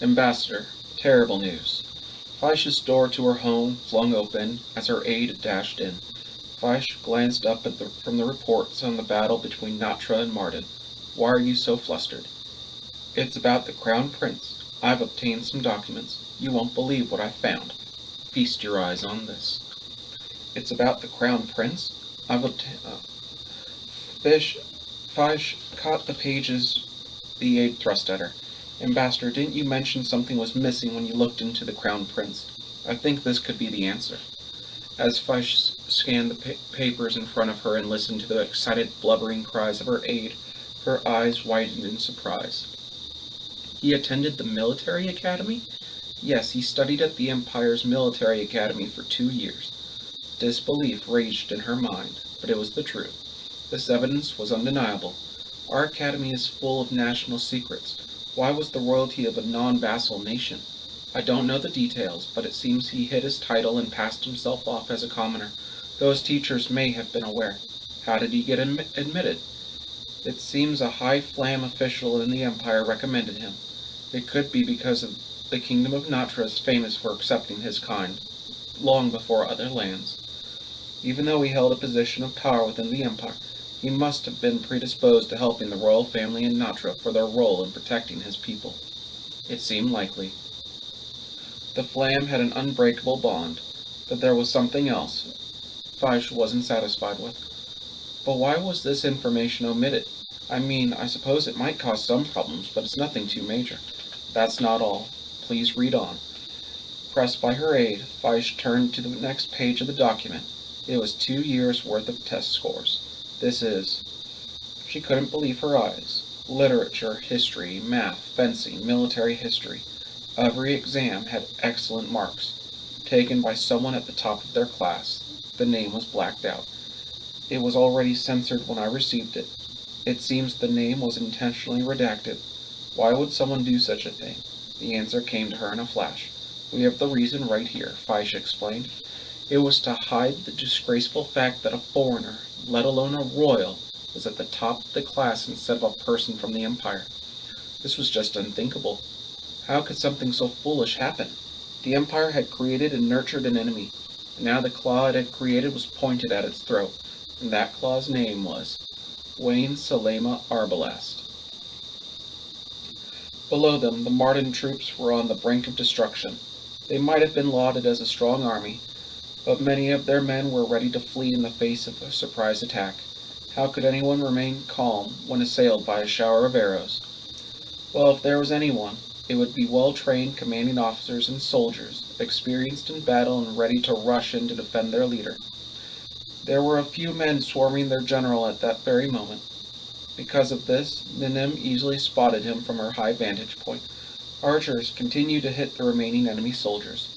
Ambassador, terrible news. Fleisch's door to her home flung open as her aide dashed in. Fleisch glanced up from the reports on the battle between Natra and Martin. Why are you so flustered? It's about the Crown Prince. I've obtained some documents. You won't believe what I found. Feast your eyes on this. It's about the Crown Prince? I've obtained... Fleisch caught the pages p.8 thrust at her. Ambassador, didn't you mention something was missing when you looked into the Crown Prince? I think this could be the answer. As Fleisch scanned the papers in front of her and listened to the excited, blubbering cries of her aide, her eyes widened in surprise. He attended the military academy? Yes, he studied at the Empire's military academy for 2 years. Disbelief raged in her mind, but it was the truth. This evidence was undeniable. Our academy is full of national secrets. Why was the royalty of a non-vassal nation? I don't know the details, but it seems he hid his title and passed himself off as a commoner. Those teachers may have been aware. How did he get admitted? It seems a high-flam official in the Empire recommended him. It could be because of the kingdom of Natra is famous for accepting his kind, long before other lands. Even though he held a position of power within the Empire, he must have been predisposed to helping the royal family in Natra for their role in protecting his people. It seemed likely. The Flam had an unbreakable bond, but there was something else Fleisch wasn't satisfied with. But why was this information omitted? I mean, I suppose it might cause some problems, but it's nothing too major. That's not all. Please read on. Pressed by her aide, Fleisch turned to the next page of the document. It was 2 years' worth of test scores. This is... She couldn't believe her eyes. Literature, history, math, fencing, military history. Every exam had excellent marks, taken by someone at the top of their class. The name was blacked out. It was already censored when I received it. It seems the name was intentionally redacted. Why would someone do such a thing? The answer came to her in a flash. We have the reason right here, Fleisch explained. It was to hide the disgraceful fact that a foreigner, let alone a royal, was at the top of the class instead of a person from the Empire. This was just unthinkable. How could something so foolish happen? The Empire had created and nurtured an enemy, and now the claw it had created was pointed at its throat, and that claw's name was Wayne Salema Arbalast. Below them, the Martin troops were on the brink of destruction. They might have been lauded as a strong army, but many of their men were ready to flee in the face of a surprise attack. How could anyone remain calm when assailed by a shower of arrows? Well, if there was anyone, it would be well-trained commanding officers and soldiers, experienced in battle and ready to rush in to defend their leader. There were a few men swarming their general at that very moment. Because of this, Ninim easily spotted him from her high vantage point. Archers continued to hit the remaining enemy soldiers.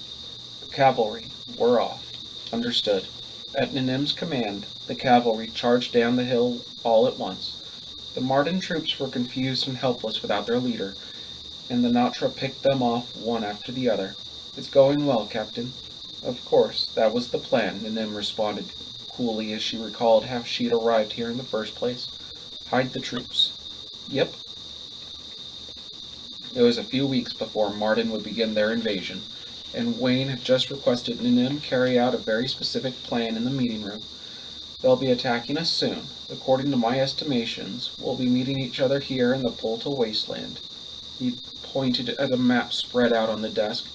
The cavalry were off. Understood. At Ninim's command, the cavalry charged down the hill all at once. The Martin troops were confused and helpless without their leader, and the Natra picked them off one after the other. It's going well, Captain. Of course, that was the plan, Ninim responded coolly as she recalled how she'd arrived here in the first place. Hide the troops. Yep. It was a few weeks before Martin would begin their invasion, and Wayne had just requested Ninim carry out a very specific plan in the meeting room. They'll be attacking us soon. According to my estimations, we'll be meeting each other here in the Polta wasteland. He pointed at a map spread out on the desk.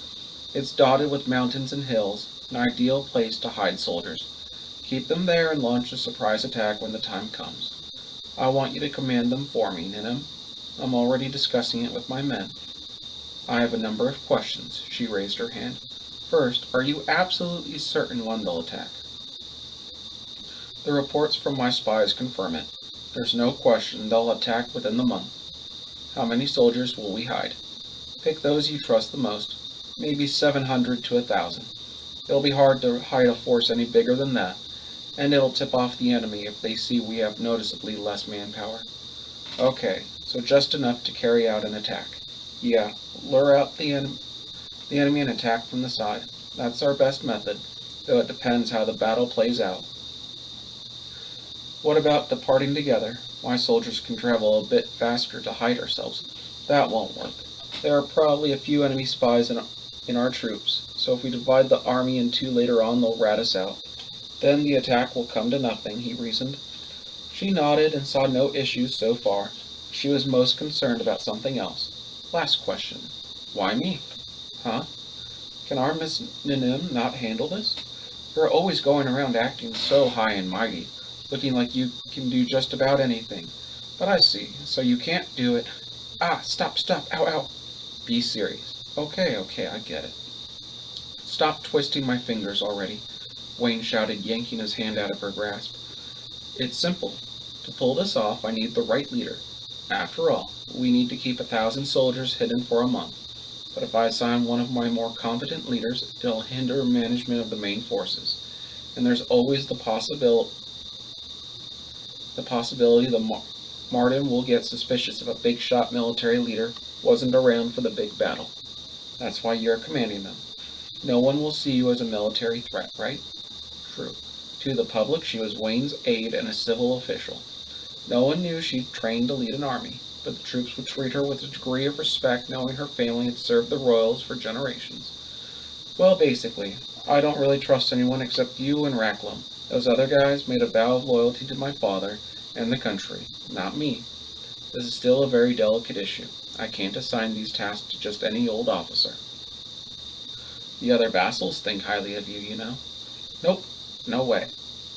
It's dotted with mountains and hills, an ideal place to hide soldiers. Keep them there and launch a surprise attack when the time comes. I want you to command them for me, Ninim. I'm already discussing it with my men. I have a number of questions. She raised her hand. First, are you absolutely certain one will attack? The reports from my spies confirm it. There's no question they'll attack within the month. How many soldiers will we hide? Pick those you trust the most. Maybe 700 to 1,000. It'll be hard to hide a force any bigger than that, and it'll tip off the enemy if they see we have noticeably less manpower. Okay, so just enough to carry out an attack. Yeah, lure out the enemy and attack from the side. That's our best method, though it depends how the battle plays out. What about departing together? My soldiers can travel a bit faster to hide ourselves. That won't work. There are probably a few enemy spies in our troops, so if we divide the army in two later on, they'll rat us out. Then the attack will come to nothing, he reasoned. She nodded and saw no issues so far. She was most concerned about something else. Last question. Why me? Huh? Can our Miss Ninim not handle this? You're always going around acting so high and mighty, looking like you can do just about anything. But I see, so you can't do it. Ah, stop, ow, ow. Be serious. Okay, I get it. Stop twisting my fingers already, Wayne shouted, yanking his hand out of her grasp. It's simple. To pull this off, I need the right leader. After all, we need to keep 1,000 soldiers hidden for a month. But if I assign one of my more competent leaders, it'll hinder management of the main forces. And there's always the possibility the Martin will get suspicious if a big-shot military leader wasn't around for the big battle. That's why you're commanding them. No one will see you as a military threat, right? True. To the public, she was Wayne's aide and a civil official. No one knew she'd trained to lead an army, but the troops would treat her with a degree of respect knowing her family had served the royals for generations. Well, basically, I don't really trust anyone except you and Rackham. Those other guys made a vow of loyalty to my father and the country, not me. This is still a very delicate issue. I can't assign these tasks to just any old officer. The other vassals think highly of you, you know. Nope, no way.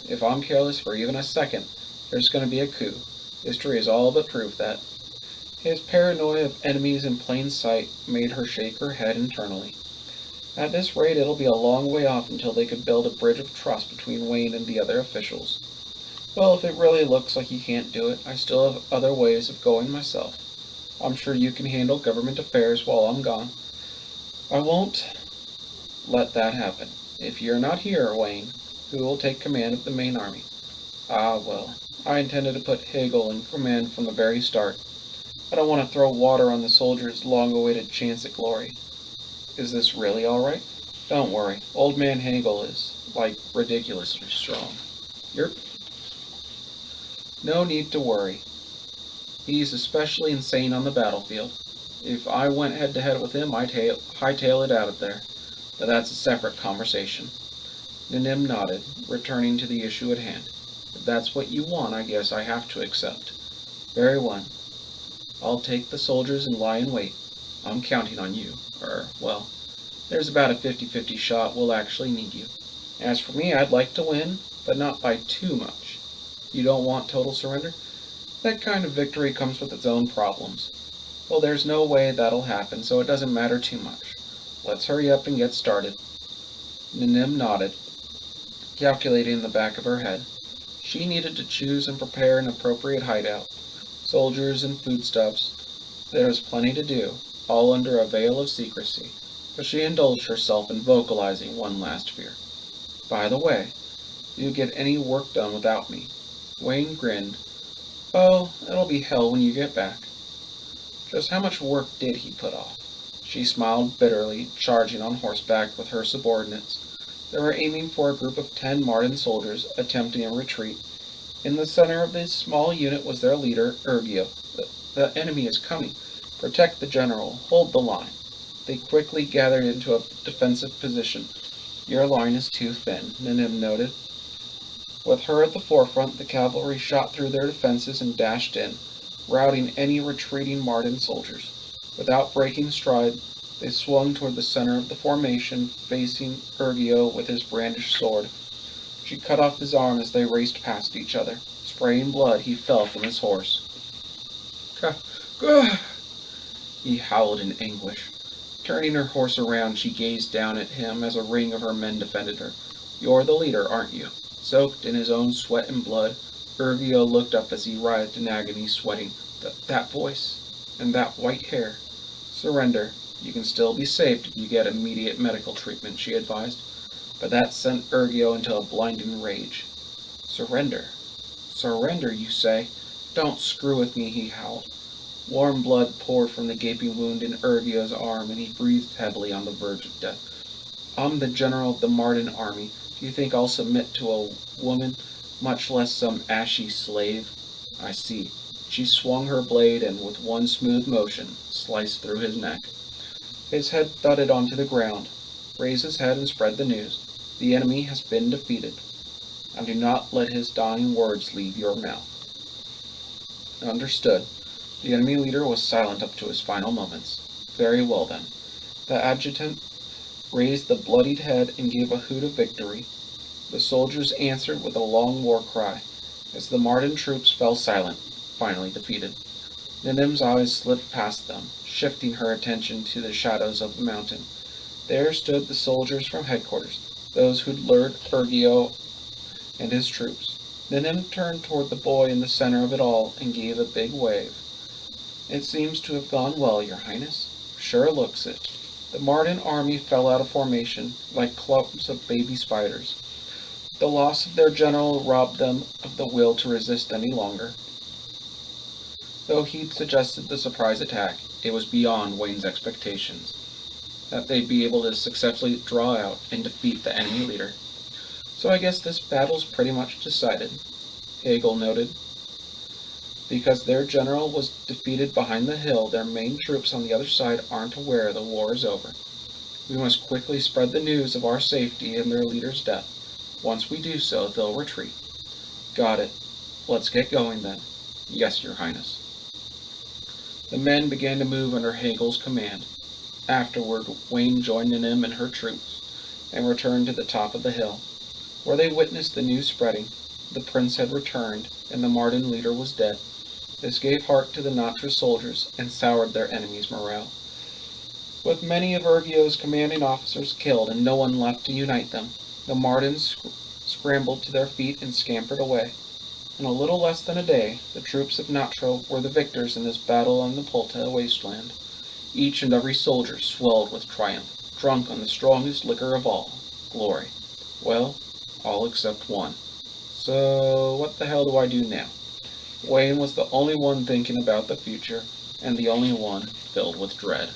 If I'm careless for even a second, there's going to be a coup. History is all but proof that. His paranoia of enemies in plain sight made her shake her head internally. At this rate, it'll be a long way off until they could build a bridge of trust between Wayne and the other officials. Well, if it really looks like he can't do it, I still have other ways of going myself. I'm sure you can handle government affairs while I'm gone. I won't let that happen. If you're not here, Wayne, who will take command of the main army? Ah, well, I intended to put Hegel in command from the very start. I don't want to throw water on the soldiers' long-awaited chance at glory. Is this really all right? Don't worry, old man Hegel is, ridiculously strong. No need to worry. He's especially insane on the battlefield. If I went head-to-head with him, I'd hightail it out of there. But that's a separate conversation. Ninim nodded, returning to the issue at hand. If that's what you want, I guess I have to accept. Very well. I'll take the soldiers and lie in wait. I'm counting on you. Well, there's about a 50-50 shot we'll actually need you. As for me, I'd like to win, but not by too much. You don't want total surrender? That kind of victory comes with its own problems. Well, there's no way that'll happen, so it doesn't matter too much. Let's hurry up and get started. Ninim nodded, calculating in the back of her head. She needed to choose and prepare an appropriate hideout. Soldiers and foodstuffs. There was plenty to do, all under a veil of secrecy, but she indulged herself in vocalizing one last fear. By the way, do you get any work done without me? Wayne grinned. Oh, it'll be hell when you get back. Just how much work did he put off? She smiled bitterly, charging on horseback with her subordinates. They were aiming for a group of 10 Martin soldiers attempting a retreat. In the center of this small unit was their leader, Ergio. The enemy is coming. Protect the general. Hold the line. They quickly gathered into a defensive position. Your line is too thin, Ninim noted. With her at the forefront, the cavalry shot through their defenses and dashed in, routing any retreating Martin soldiers. Without breaking stride, they swung toward the center of the formation, facing Ergio with his brandished sword. She cut off his arm as they raced past each other. Spraying blood, he fell from his horse. Gah! He howled in anguish. Turning her horse around, she gazed down at him as a ring of her men defended her. You're the leader, aren't you? Soaked in his own sweat and blood, Ergio looked up as he writhed in agony, sweating. That voice, and that white hair. Surrender. You can still be saved if you get immediate medical treatment, she advised. But that sent Ergio into a blinding rage. Surrender. Surrender, you say? Don't screw with me, he howled. Warm blood poured from the gaping wound in Ergio's arm, and he breathed heavily on the verge of death. I'm the general of the Martin army. Do you think I'll submit to a woman, much less some ashy slave? I see. She swung her blade and, with one smooth motion, sliced through his neck. His head thudded onto the ground. Raise his head and spread the news. The enemy has been defeated. And do not let his dying words leave your mouth. Understood. The enemy leader was silent up to his final moments. Very well then. The adjutant raised the bloodied head and gave a hoot of victory. The soldiers answered with a long war cry, as the Marden troops fell silent, finally defeated. Ninim's eyes slipped past them, shifting her attention to the shadows of the mountain. There stood the soldiers from headquarters, those who'd lured Urgio and his troops. Ninim turned toward the boy in the center of it all and gave a big wave. It seems to have gone well, Your Highness. Sure looks it. The Marden army fell out of formation like clumps of baby spiders. The loss of their general robbed them of the will to resist any longer. Though he'd suggested the surprise attack, it was beyond Wayne's expectations that they'd be able to successfully draw out and defeat the enemy leader. So I guess this battle's pretty much decided, Hegel noted. Because their general was defeated behind the hill, their main troops on the other side aren't aware the war is over. We must quickly spread the news of our safety and their leader's death. Once we do so, they'll retreat. Got it. Let's get going then. Yes, Your Highness. The men began to move under Hegel's command. Afterward, Wayne joined Ninim and her troops, and returned to the top of the hill, where they witnessed the news spreading. The prince had returned, and the Marden leader was dead. This gave heart to the Natra soldiers, and soured their enemies' morale. With many of Urgio's commanding officers killed and no one left to unite them, the Mardens scrambled to their feet and scampered away. In a little less than a day, the troops of Natra were the victors in this battle on the Polta wasteland. Each and every soldier swelled with triumph, drunk on the strongest liquor of all, glory. Well, all except one. So, what the hell do I do now? Wayne was the only one thinking about the future, and the only one filled with dread.